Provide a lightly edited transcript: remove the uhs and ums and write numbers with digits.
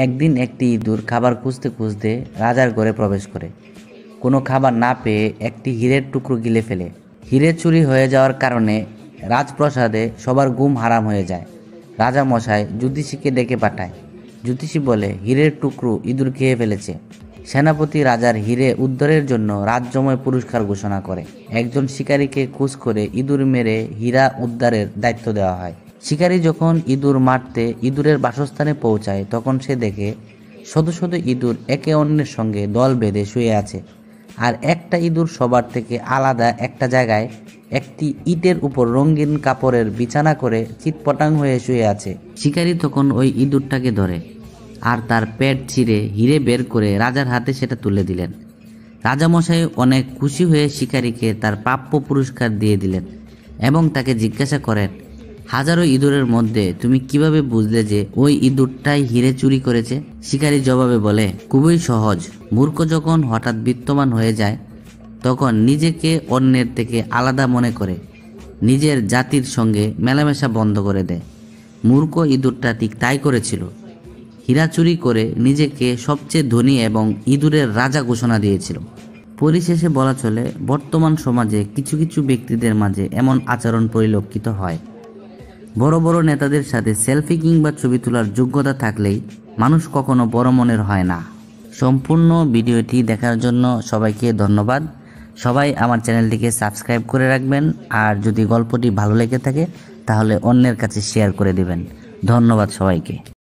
একদিন একটি ইঁদুর খাবার খুঁজতে খুঁজতে রাজার ঘরে প্রবেশ করে। কোনো খাবার না পেয়ে একটি হীরের টুকরো গিলে ফেলে। হীরে চুরি হয়ে যাওয়ার কারণে রাজপ্রাসাদে সবার ঘুম হারাম হয়ে যায়। রাজা মশাই জ্যোতিষীকে ডেকে পাঠায়। জ্যোতিষী বলে হীরের টুকরো ইঁদুর খেয়ে ফেলেছে। সেনাপতি রাজার হীরে উদ্ধারের জন্য রাজ্যময় পুরস্কার ঘোষণা করে। একজন শিকারীকে খোঁজ করে ইঁদুর মেরে হীরা উদ্ধারের দায়িত্ব দেওয়া হয়। শিকারী যখন ইঁদুর মারতে ইঁদুরের বাসস্থানে পৌঁছায় তখন সে দেখে শত শত ইঁদুর একে অন্যের সঙ্গে দল বেঁধে শুয়ে আছে, আর একটা ইঁদুর সবার থেকে আলাদা একটা জায়গায় একটি ইটের উপর রঙিন কাপড়ের বিছানা করে চিৎপটাং হয়ে শুয়ে আছে। শিকারী তখন ওই ইঁদুরটাকে ধরে আর তার পেট ছিঁড়ে হীরে বের করে রাজার হাতে সেটা তুলে দিলেন। রাজামশাই অনেক খুশি হয়ে শিকারীকে তার প্রাপ্য পুরস্কার দিয়ে দিলেন এবং তাকে জিজ্ঞাসা করেন, হাজারো ইঁদুরের মধ্যে তুমি কিভাবে বুঝলে যে ওই ইঁদুরটাই হীরে চুরি করেছে? শিকারী জবাবে বলে, খুবই সহজ। মূর্খ যখন হঠাৎ বিত্তমান হয়ে যায় তখন নিজেকে অন্যের থেকে আলাদা মনে করে নিজের জাতির সঙ্গে মেলামেশা বন্ধ করে দেয়। মূর্খ ইঁদুরটা ঠিক তাই করেছিল। হীরা চুরি করে নিজেকে সবচেয়ে ধনী এবং ইঁদুরের রাজা ঘোষণা দিয়েছিল। পরিশেষে বলা চলে, বর্তমান সমাজে কিছু কিছু ব্যক্তিদের মাঝে এমন আচরণ পরিলক্ষিত হয়। বড় বড় নেতাদের সাথে সেলফি কিংবা ছবি তোলার যোগ্যতা থাকলেই মানুষ কখনো বড় মনের হয় না। সম্পূর্ণ ভিডিওটি দেখার জন্য সবাইকে ধন্যবাদ। সবাই আমার চ্যানেলটিকে সাবস্ক্রাইব করে রাখবেন, আর যদি গল্পটি ভালো লেগে থাকে তাহলে অন্যের কাছে শেয়ার করে দিবেন। ধন্যবাদ সবাইকে।